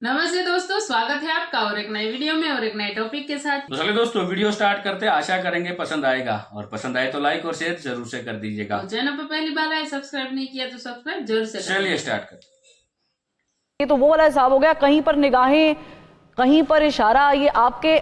नमस्ते दोस्तों, स्वागत है आपका और एक नई वीडियो में और एक नए टॉपिक के साथ। तो चलिए दोस्तों, वीडियो स्टार्ट करते हैं। आशा करेंगे पसंद आएगा और पसंद आए तो लाइक और शेयर जरूर से कर दीजिएगा। तो चैनल पर पहली बार आए, सब्सक्राइब नहीं किया तो सब्सक्राइब जरूर से कर चलिए स्टार्ट करते हैं। ये तो वो वाला हिसाब हो गया, कहीं पर निगाहें कहीं पर इशारा। ये आपके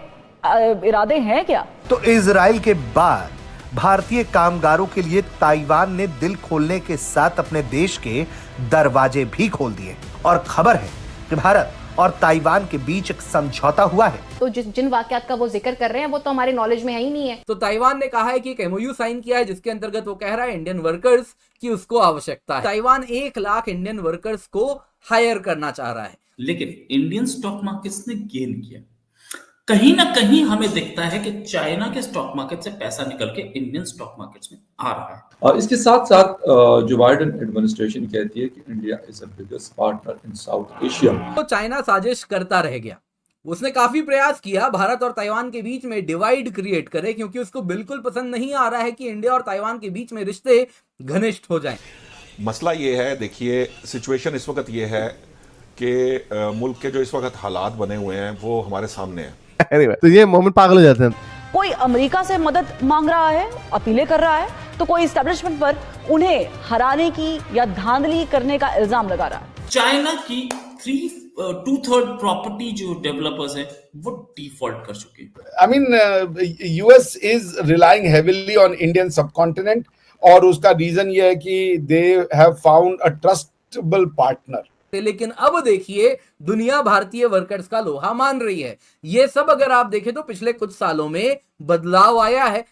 इरादे हैं क्या? तो इजराइल के बाद भारतीय कामगारों के लिए ताइवान ने दिल खोलने के साथ अपने देश के दरवाजे भी खोल दिए और खबर है कि भारत और ताइवान के बीच एक समझौता हुआ है। तो जिन वाकयात का वो जिक्र कर रहे हैं वो तो हमारे नॉलेज में है ही नहीं है। तो ताइवान ने कहा है कि एक एमओयू साइन किया है जिसके अंतर्गत वो कह रहा है इंडियन वर्कर्स की उसको आवश्यकता है। ताइवान 1 लाख इंडियन वर्कर्स को हायर करना चाह रहा है। लेकिन इंडियन स्टॉक मार्केट्स ने गेन किया। कहीं ना कहीं हमें दिखता है कि चाइना के स्टॉक मार्केट से पैसा निकल के इंडियन स्टॉक मार्केट्स में आ रहा है। और इसके साथ साथ जो बाइडेन एडमिनिस्ट्रेशन कहती है कि India is the biggest partner in south Asia. तो चाइना साजिश करता रह गया। उसने काफी प्रयास किया भारत और ताइवान के बीच में डिवाइड क्रिएट करे, क्योंकि उसको बिल्कुल पसंद नहीं आ रहा है कि इंडिया और ताइवान के बीच में रिश्ते घनिष्ठ हो जाएं। मसला ये है, देखिए सिचुएशन इस वक्त ये है कि मुल्क के जो इस वक्त हालात बने हुए हैं वो हमारे सामने हैं। anyway, तो ये मोमेंट पागल हो जाते हैं। कोई अमेरिका से मदद मांग रहा है, अपीलें कर रहा है, तो कोई एस्टेब्लिशमेंट पर उन्हें हराने की या धांधली करने का इल्जाम लगा रहा है। चाइना की 2/3 प्रॉपर्टी जो डेवलपर्स है वो डिफॉल्ट कर चुके हैं। I mean, US is relying heavily on Indian subcontinent और उसका रीजन ये है कि they have found a trustable partner. लेकिन अब देखिए दुनिया भारतीय वर्कर्स का लोहा मान रही है। ये सब अगर आप देखें तो पिछले कुछ सालों में बदलाव आया है।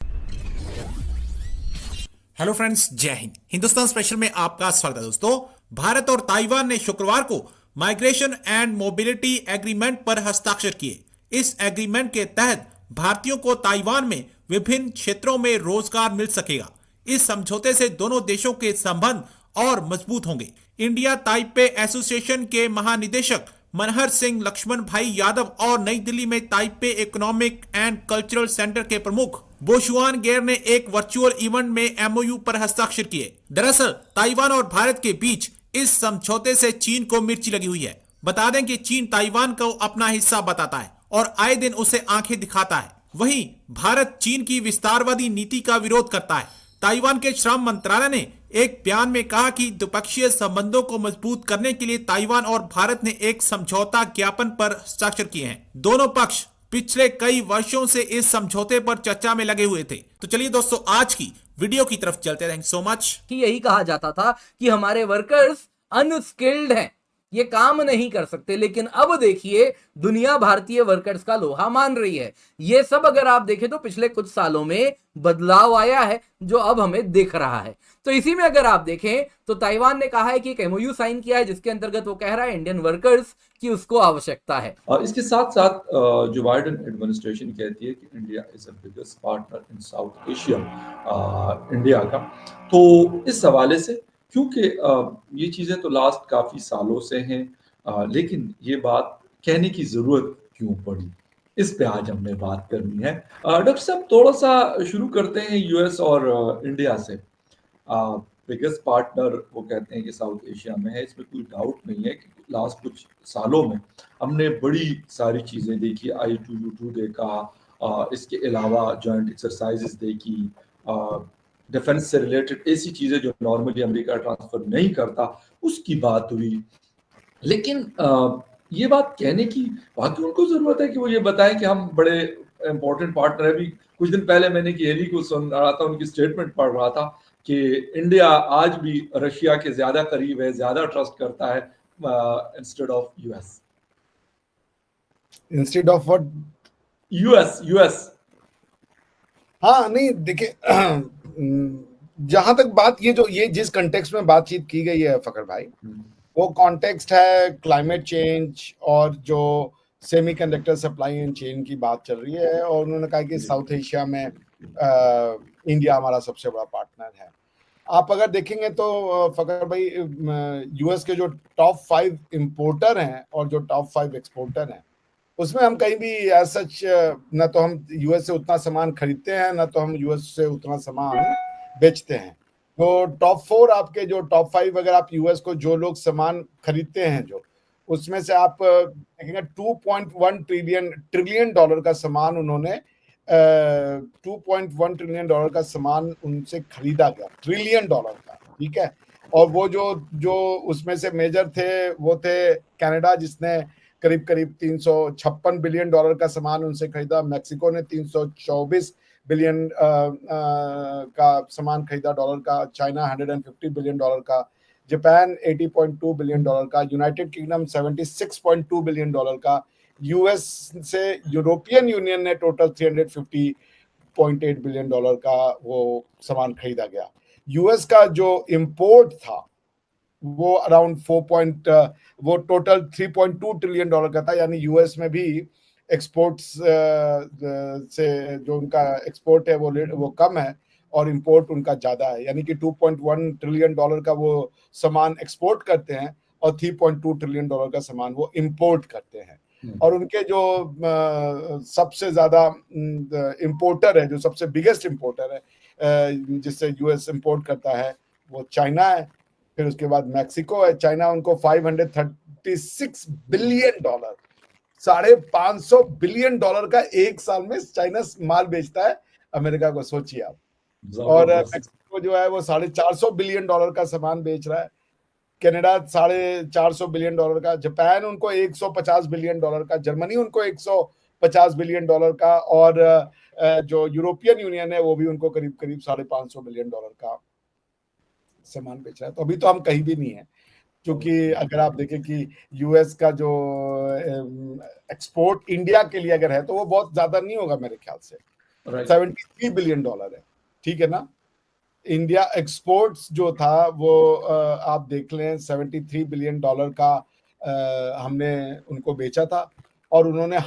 हेलो फ्रेंड्स, जय हिंद। हिंदुस्तान स्पेशल में आपका स्वागत है दोस्तों। भारत और ताइवान ने शुक्रवार को माइग्रेशन एंड मोबिलिटी एग्रीमेंट पर हस्ताक्षर किए। इस एग्रीमेंट के तहत भारतीयों को ताइवान में विभिन्न क्षेत्रों में रोजगार मिल सकेगा। इस समझौते से दोनों देशों के संबंध और मजबूत होंगे। इंडिया ताइपे एसोसिएशन के महानिदेशक मनहर सिंह लक्ष्मण भाई यादव और नई दिल्ली में Taipei economic and cultural centre के प्रमुख बोशुआन गेर ने एक वर्चुअल इवेंट में एमओयू पर हस्ताक्षर किए। दरअसल ताइवान और भारत के बीच इस समझौते से चीन को मिर्ची लगी हुई है। बता दें कि चीन ताइवान को अपना हिस्सा बताता है और आए दिन उसे आंखें दिखाता है। वहीं भारत चीन की विस्तारवादी नीति का विरोध करता है। ताइवान के श्रम मंत्रालय ने एक बयान में कहा कि द्विपक्षीय संबंधों को मजबूत करने के लिए ताइवान और भारत ने एक समझौता ज्ञापन पर हस्ताक्षर किए हैं। दोनों पक्ष पिछले कई वर्षों से इस समझौते पर चर्चा में लगे हुए थे। तो चलिए दोस्तों, आज की वीडियो की तरफ चलते हैं। Thank so much. कि यही कहा जाता था कि हमारे वर्कर्स अनस्किल्ड हैं, ये काम नहीं कर सकते, लेकिन अब देखिए दुनिया भारतीय वर्कर्स का लोहा मान रही है। ये सब अगर आप देखें तो पिछले कुछ सालों में बदलाव आया है जो अब हमें दिख रहा है। तो इसी में अगर आप देखें तो ताइवान ने कहा है कि एक एमओयू साइन किया है जिसके अंतर्गत वो कह रहा है इंडियन वर्कर्स की उसको आवश्यकता है। और इसके साथ साथ जो बाइडेन एडमिनिस्ट्रेशन कहती है कि India is the biggest partner in south Asia, India का। तो इस हवाले से क्योंकि ये चीज़ें तो लास्ट काफ़ी सालों से हैं, लेकिन ये बात कहने की ज़रूरत क्यों पड़ी, इस पे आज हमने बात करनी है। डॉक्टर साहब, थोड़ा सा शुरू करते हैं यूएस और इंडिया से। बिगेस्ट पार्टनर वो कहते हैं कि साउथ एशिया में है, इसमें कोई डाउट नहीं है कि लास्ट कुछ सालों में हमने बड़ी सारी चीज़ें देखी। I2U2 देखा, इसके अलावा जॉइंट एक्सरसाइजेस देखी, डिफेंस से रिलेटेड ऐसी चीजें जो नॉर्मली अमेरिका ट्रांसफर नहीं करता उसकी बात हुई। लेकिन ये बात कहने की वाकई उनको जरूरत है कि वो ये बताएं कि हम बड़े इंपॉर्टेंट पार्टनर है। अभी कुछ दिन पहले मैंने कि हेली को सुन रहा था, उनकी स्टेटमेंट पढ़ रहा था कि इंडिया आज भी रशिया के ज्यादा करीब है, ज्यादा ट्रस्ट करता है instead of US. Instead of what? US. हाँ, नहीं देखिए, जहां तक बात ये जिस कंटेक्स्ट में बातचीत की गई है फकर भाई, वो कॉन्टेक्स्ट है क्लाइमेट चेंज और जो सेमीकंडक्टर सप्लाई एंड चेन की बात चल रही है। और उन्होंने कहा कि साउथ एशिया में इंडिया हमारा सबसे बड़ा पार्टनर है। आप अगर देखेंगे तो फकर भाई, यूएस के जो टॉप 5 इंपोर्टर हैं और जो टॉप 5 एक्सपोर्टर हैं, उसमें हम कहीं भी एज सच न तो हम यूएस से उतना सामान खरीदते हैं, न तो हम यूएस से उतना सामान बेचते हैं। तो टॉप 4 आपके जो टॉप 5, अगर आप यूएस को जो लोग सामान खरीदते हैं जो उसमें से आप देखेंगे 2.1 ट्रिलियन डॉलर का सामान उन्होंने 2.1 ट्रिलियन डॉलर का सामान उनसे खरीदा गया, ट्रिलियन डॉलर का, ठीक है। और वो जो उसमें से मेजर थे वो थे कनाडा, जिसने करीब 356 बिलियन डॉलर का सामान उनसे खरीदा। मैक्सिको ने 324 बिलियन का सामान खरीदा डॉलर का। चाइना 150 बिलियन डॉलर का। जापान 80.2 बिलियन डॉलर का। यूनाइटेड किंगडम 76.2 बिलियन डॉलर का। यूएस से यूरोपियन यूनियन ने टोटल 350.8 बिलियन डॉलर का वो सामान खरीदा गया। यूएस का जो इंपोर्ट था वो अराउंड वो टोटल 3.2 ट्रिलियन डॉलर का था। यानी यूएस में भी एक्सपोर्ट्स से जो उनका एक्सपोर्ट है वो कम है और इंपोर्ट उनका ज्यादा है। यानी कि 2.1 ट्रिलियन डॉलर का वो सामान एक्सपोर्ट करते हैं और 3.2 ट्रिलियन डॉलर का सामान वो इंपोर्ट करते हैं। और उनके जो सबसे ज्यादा इंपोर्टर है, जो सबसे बिगेस्ट इंपोर्टर है जिससे यूएस इंपोर्ट करता है, वो चाइना है। फिर उसके बाद मैक्सिको है। चाइना उनको 536 बिलियन डॉलर, 550 बिलियन डॉलर का एक साल में चाइना माल बेचता है अमेरिका को, सोचिए आप। और मैक्सिको जो है वो 450 बिलियन डॉलर का सामान बेच रहा है। कनाडा 450 बिलियन डॉलर का। जापान उनको 150 बिलियन डॉलर का। जर्मनी उनको 150 बिलियन डॉलर का। और जो यूरोपियन यूनियन है वो भी उनको करीब 550 बिलियन डॉलर का सामान बेच रहा है। तो अभी तो हम कहीं भी नहीं है, क्योंकि अगर आप देखें कि यूएस का जो एक्सपोर्ट इंडिया के लिए अगर है तो वो बहुत ज्यादा नहीं होगा मेरे ख्याल से। 73 बिलियन डॉलर है, ठीक है ना। इंडिया एक्सपोर्ट्स जो था वो आप देख लें 73 बिलियन डॉलर का हमने उनको बेचा था। और उन्होंने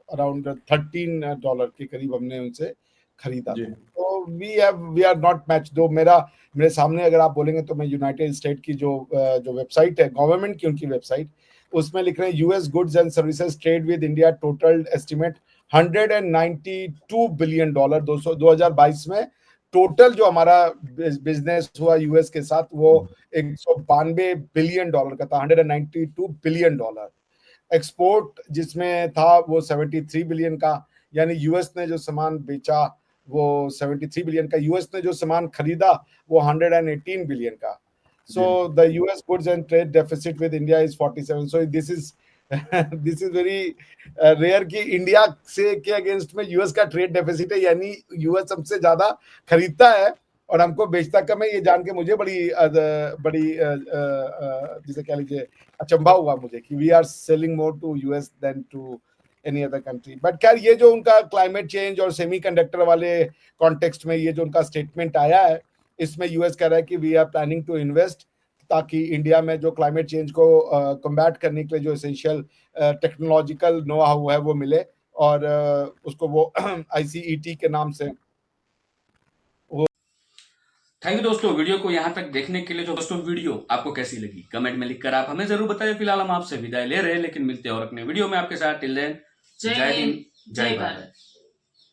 अराउंड 13 डॉलर के करीब हमने उनसे खरीदा था। तो वी आर नॉट मैच। दो मेरे सामने अगर आप बोलेंगे तो मैं यूनाइटेड स्टेट की जो वेबसाइट है गवर्नमेंट की, उनकी वेबसाइट, उसमें लिख रहे हैं US goods and services trade with India total estimate 192 billion dollar. 2022 में टोटल जो हमारा बिजनेस हुआ यूएस के साथ वो 192 बिलियन डॉलर का था। 192 बिलियन डॉलर। एक्सपोर्ट जिसमें था वो 73 बिलियन का। यानी यूएस ने जो सामान बेचा वो 73 बिलियन का, यूएस ने जो सामान खरीदा वो 118 बिलियन का। So the US goods and trade deficit with India is 47। So this is very rare कि इंडिया से के अगेंस्ट में यूएस का ट्रेड डेफिसिट है। यानी यूएस हमसे ज्यादा खरीदता है और हमको बेचता कम है। ये जान के मुझे बड़ी जिसे कह लीजिए अचंभा हुआ मुझे कि we are selling more to US than to any other country. But खैर ये जो उनका क्लाइमेट चेंज और सेमीकंडक्टर वाले कॉन्टेक्स्ट में ये जो उनका स्टेटमेंट आया है, इसमें यूएस कह रहा है कि we are planning to invest ताकि इंडिया में जो क्लाइमेट चेंज को कम्बैट करने के लिए जो एसेंशियल टेक्नोलॉजिकल नो हाउ है वो मिले। और उसको वो ICET के नाम से। थैंक यू दोस्तों, वीडियो को यहाँ तक देखने के लिए। तो दोस्तों वीडियो आपको कैसी लगी कमेंट में लिखकर आप हमें जरूर बताइए। फिलहाल हम आपसे विदाई ले रहे हैं, लेकिन मिलते हैं और अपने वीडियो में आपके साथ। टिल देन, जय हिंद, जय भारत।